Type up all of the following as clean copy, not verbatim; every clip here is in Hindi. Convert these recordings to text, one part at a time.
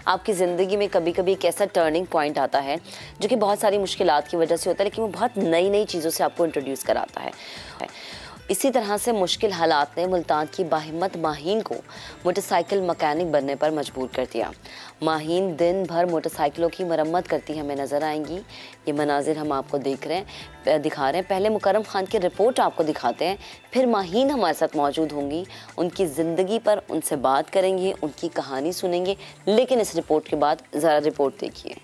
आपकी ज़िंदगी में कभी कभी एक ऐसा टर्निंग पॉइंट आता है जो कि बहुत सारी मुश्किलात की वजह से होता है, लेकिन वो बहुत नई नई चीज़ों से आपको इंट्रोड्यूस कराता है। इसी तरह से मुश्किल हालात ने मुल्तान की बाहिम्मत माहीन को मोटरसाइकिल मैकेनिक बनने पर मजबूर कर दिया। माहीन दिन भर मोटरसाइकिलों की मरम्मत करती हमें नज़र आएंगी। ये मनाजिर हम आपको दिखा रहे हैं। पहले मुकर्रम खान की रिपोर्ट आपको दिखाते हैं, फिर माहीन हमारे साथ मौजूद होंगी, उनकी ज़िंदगी पर उनसे बात करेंगे, उनकी कहानी सुनेंगे। लेकिन इस रिपोर्ट के बाद ज़रा रिपोर्ट देखिए।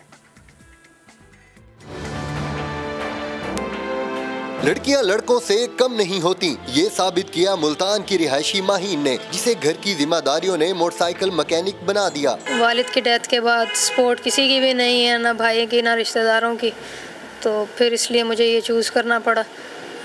लड़कियां लड़कों से कम नहीं होती, ये साबित किया मुल्तान की रिहायशी माहीन ने, जिसे घर की जिम्मेदारियों ने मोटरसाइकिल मैकेनिक बना दिया। वालिद की डेथ के बाद सपोर्ट किसी की भी नहीं है, ना भाई की ना रिश्तेदारों की, तो फिर इसलिए मुझे ये चूज़ करना पड़ा।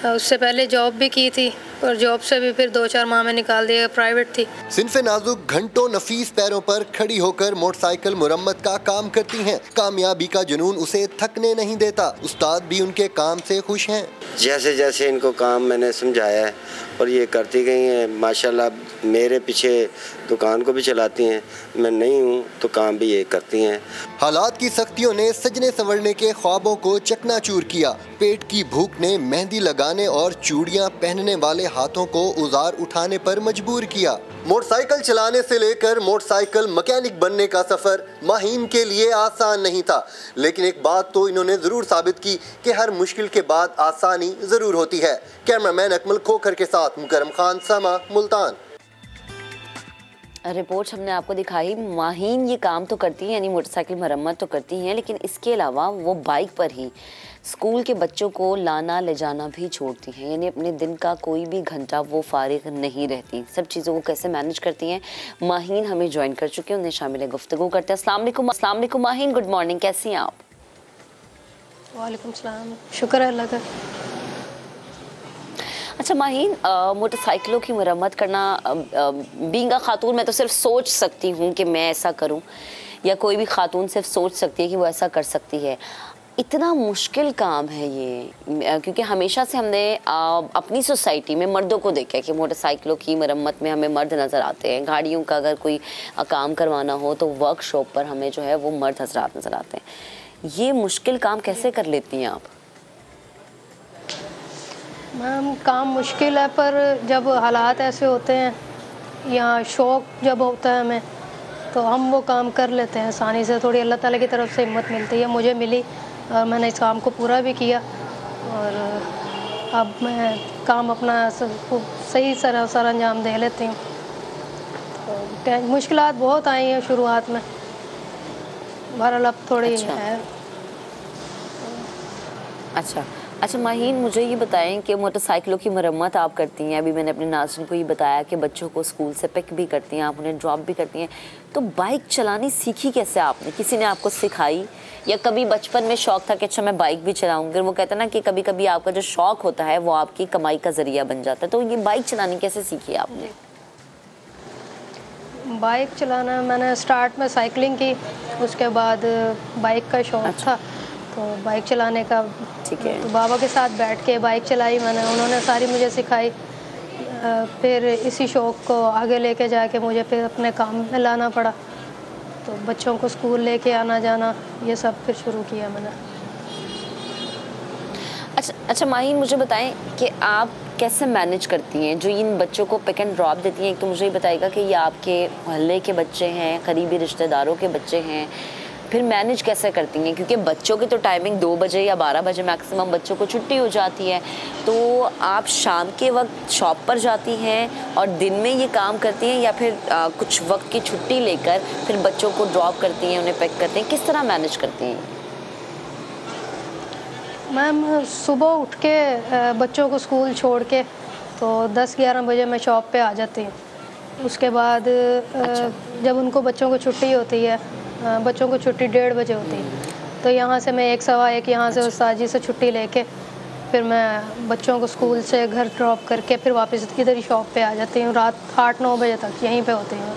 उससे पहले जॉब भी की थी और जॉब से भी फिर 2-4 माह में निकाल दिया, प्राइवेट थी। सिनफे नाजुक घंटों नफीस पैरों पर खड़ी होकर मोटरसाइकिल मुरम्मत का काम करती हैं। कामयाबी का जुनून उसे थकने नहीं देता। उस्ताद भी उनके काम से खुश हैं। जैसे जैसे इनको काम मैंने समझाया है और ये करती गई हैं, माशाल्लाह मेरे पीछे दुकान को भी चलाती हैं। मैं नहीं हूँ तो काम भी ये करती हैं। हालात की सख्तियों ने सजने संवरने के ख्वाबों को चकनाचूर किया। पेट की भूख ने मेहंदी लगाने और चूड़ियां पहनने वाले हाथों को उजार उठाने पर मजबूर किया। मोटरसाइकिल चलाने से लेकर मोटरसाइकिल मैकेनिक बनने का सफर माहीन के लिए आसान नहीं था, लेकिन एक बात तो इन्होंने जरूर साबित की कि हर मुश्किल के बाद आसानी जरूर होती है। कैमरामैन अकमल खोखर के साथ मुकर्रम खान, समा, मुल्तान। रिपोर्ट हमने आपको दिखाई। माहीन ये काम तो करती हैं, यानी मोटरसाइकिल मरम्मत तो करती हैं, लेकिन इसके अलावा वो बाइक पर ही स्कूल के बच्चों को लाना ले जाना भी छोड़ती हैं, यानी अपने दिन का कोई भी घंटा वो फारिग नहीं रहती। सब चीज़ों को कैसे मैनेज करती हैं, माहीन हमें ज्वाइन कर चुके हैं, उन्हें शामिल गुफ्तगू करते हैं। अस्सलाम वालेकुम माहीन, गुड मॉर्निंग, कैसी हैं आप? वालेकुम सलाम, शुक्र है अल्लाह का। अच्छा माहीन, मोटरसाइकिलों की मरम्मत करना, बीइंग अ खातून मैं तो सिर्फ सोच सकती हूँ कि मैं ऐसा करूँ, या कोई भी खातून सिर्फ सोच सकती है कि वो ऐसा कर सकती है। इतना मुश्किल काम है ये, क्योंकि हमेशा से हमने अपनी सोसाइटी में मर्दों को देखा है कि मोटरसाइकिलों की मरम्मत में हमें मर्द नज़र आते हैं। गाड़ियों का अगर कोई काम करवाना हो तो वर्कशॉप पर हमें जो है वो मर्द हजरात नज़र आते हैं। ये मुश्किल काम कैसे कर लेती हैं आप? मैम काम मुश्किल है, पर जब हालात ऐसे होते हैं या शौक़ जब होता है हमें, तो हम वो काम कर लेते हैं आसानी से। थोड़ी अल्लाह ताला की तरफ से हिम्मत मिलती है, मुझे मिली और मैंने इस काम को पूरा भी किया और अब मैं काम अपना सही सर अंजाम दे लेती हूँ। तो मुश्किलात बहुत आई हैं शुरुआत में, बहरहाल अब थोड़ी है। अच्छा माहीन, मुझे ये बताएं कि मोटरसाइकिलों की मरम्मत आप करती हैं, अभी मैंने अपने नाज़रीन को ये बताया कि बच्चों को स्कूल से पिक भी करती हैं, आप उन्हें ड्रॉप भी करती हैं, तो बाइक चलानी सीखी कैसे आपने? किसी ने आपको सिखाई या कभी बचपन में शौक़ था कि अच्छा मैं बाइक भी चलाऊँगी? वो कहते हैं ना कि कभी कभी आपका जो शौक़ होता है वो आपकी कमाई का ज़रिया बन जाता है, तो ये बाइक चलानी कैसे सीखी आपने? बाइक चलाना मैंने स्टार्ट में साइकिलिंग की, उसके बाद बाइक का शौक़ था तो बाइक चलाने का, ठीक है, तो बाबा के साथ बैठ के बाइक चलाई मैंने, उन्होंने सारी मुझे सिखाई। फिर इसी शौक़ को आगे लेके जाके मुझे फिर अपने काम में लाना पड़ा, तो बच्चों को स्कूल लेके आना जाना ये सब फिर शुरू किया मैंने। अच्छा माहीन, मुझे बताएं कि आप कैसे मैनेज करती हैं जो इन बच्चों को पिक एंड ड्रॉप देती हैं? एक तो मुझे ये बताइएगा कि ये आपके मोहल्ले के बच्चे हैं, करीबी रिश्तेदारों के बच्चे हैं, फिर मैनेज कैसे करती हैं? क्योंकि बच्चों की तो टाइमिंग 2 बजे या 12 बजे मैक्सिमम बच्चों को छुट्टी हो जाती है, तो आप शाम के वक्त शॉप पर जाती हैं और दिन में ये काम करती हैं, या फिर कुछ वक्त की छुट्टी लेकर फिर बच्चों को ड्रॉप करती हैं, उन्हें पिक करती हैं? किस तरह मैनेज करती हैं? मैम सुबह उठ के बच्चों को स्कूल छोड़ के तो 10-11 बजे मैं शॉप पे आ जाती हूँ। उसके बाद जब उनको बच्चों को छुट्टी होती है, बच्चों को छुट्टी 1:30 बजे होती है, तो यहाँ से मैं 1-1:15 यहाँ से उस्ताद जी से छुट्टी लेके फिर मैं बच्चों को स्कूल से घर ड्रॉप करके फिर वापस इधर ही शॉप पे आ जाती हूँ। रात 8-9 बजे तक यहीं पे होती हूँ।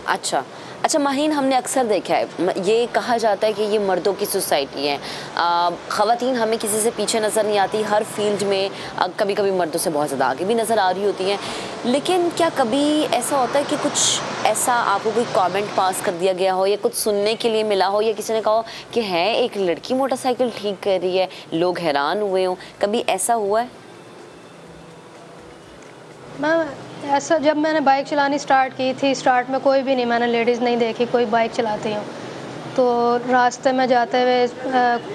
अच्छा माहीन, हमने अक्सर देखा है, ये कहा जाता है कि ये मर्दों की सोसाइटी है, ख़वातीन हमें किसी से पीछे नज़र नहीं आती, हर फील्ड में कभी कभी मर्दों से बहुत ज़्यादा आगे भी नज़र आ रही होती हैं, लेकिन क्या कभी ऐसा होता है कि कुछ ऐसा आपको कोई कमेंट पास कर दिया गया हो या कुछ सुनने के लिए मिला हो या किसी ने कहा हो कि है एक लड़की मोटरसाइकिल ठीक कर रही है, लोग हैरान हुए हों, कभी ऐसा हुआ है? मैं ऐसा जब मैंने बाइक चलानी स्टार्ट की थी, स्टार्ट में कोई भी नहीं, मैंने लेडीज़ नहीं देखी कोई बाइक चलाती हूँ। तो रास्ते में जाते हुए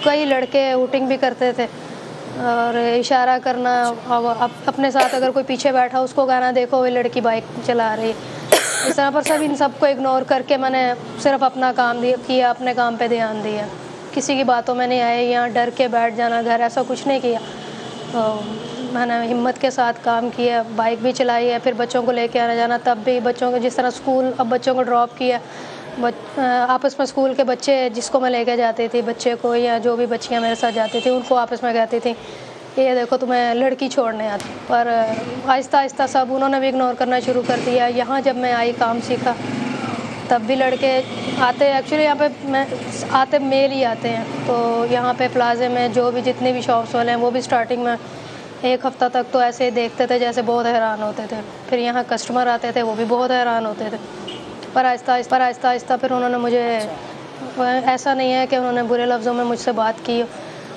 कई लड़के हूटिंग भी करते थे और इशारा करना, अब अपने साथ अगर कोई पीछे बैठा उसको कहना देखो वो लड़की बाइक चला रही, इस तरह पर सब इन सबको इग्नोर करके मैंने सिर्फ अपना काम किया, अपने काम पे ध्यान दिया, किसी की बातों में नहीं आए, यहाँ डर के बैठ जाना घर, ऐसा कुछ नहीं किया। तो मैंने हिम्मत के साथ काम किया, बाइक भी चलाई है, फिर बच्चों को लेके आना जाना, तब भी बच्चों को जिस तरह स्कूल अब बच्चों को ड्रॉप किया, आपस में स्कूल के बच्चे जिसको मैं लेके जाती थी बच्चे को या जो भी बच्चियाँ मेरे साथ जाती थी उनको आपस में कहती थी ये देखो तुम्हें लड़की छोड़ने आती, पर आहिस्ता आहिस्ता सब उन्होंने भी इग्नोर करना शुरू कर दिया। यहाँ जब मैं आई काम सीखा तब भी लड़के आते, एक्चुअली यहाँ पे मैं आते मेल ही आते हैं। तो यहाँ पे प्लाजे में जो भी जितने भी शॉप्स वाले हैं वो भी स्टार्टिंग में एक हफ़्ता तक तो ऐसे देखते थे जैसे बहुत हैरान होते थे, फिर यहाँ कस्टमर आते थे वो भी बहुत हैरान होते थे, पर आहिस्ता आहिस्ता फिर उन्होंने मुझे, ऐसा नहीं है कि उन्होंने बुरे लफ्ज़ों में मुझसे बात की,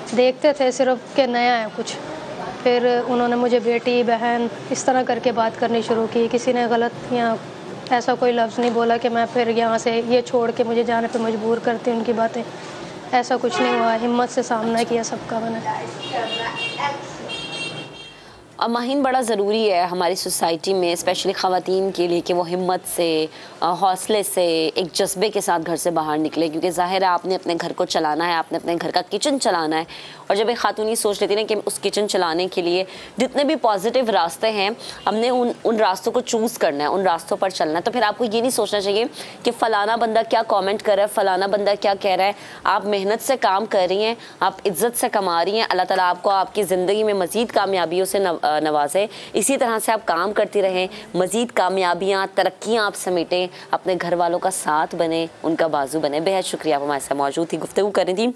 देखते थे सिर्फ कि नया है कुछ, फिर उन्होंने मुझे बेटी बहन इस तरह करके बात करनी शुरू की। किसी ने गलत या ऐसा कोई लफ्ज़ नहीं बोला कि मैं फिर यहाँ से ये छोड़ के मुझे जाने पे मजबूर करती उनकी बातें, ऐसा कुछ नहीं हुआ। हिम्मत से सामना किया सबका मैंने। अब माहिन बड़ा ज़रूरी है हमारी सोसाइटी में, स्पेशली ख़वातीन के लिए कि वो हिम्मत से, हौसले से, एक जज्बे के साथ घर से बाहर निकले, क्योंकि ज़ाहिर है आपने अपने घर को चलाना है, आपने अपने घर का किचन चलाना है। और जब एक खातून ये सोच लेती है ना कि उस किचन चलाने के लिए जितने भी पॉजिटिव रास्ते हैं हमने उन रास्तों को चूज़ करना है, उन रास्तों पर चलना है, तो फिर आपको ये नहीं सोचना चाहिए कि फ़लाना बंदा क्या कॉमेंट कर रहा है, फ़लाना बंदा क्या कह रहा है। आप मेहनत से काम कर रही हैं, आप इज़्ज़त से कमा रही हैं, अल्लाह ताला आपको आपकी ज़िंदगी में मज़ीद कामयाबियों से नवाजे। इसी तरह से आप काम करती रहें, मज़ीद कामयाबियाँ तरक्कियाँ आप समेटें, अपने घर वालों का साथ बने, उनका बाजू बने। बेहद शुक्रिया आप हमारे साथ मौजूद थी, गुफ्तगू कर रही थी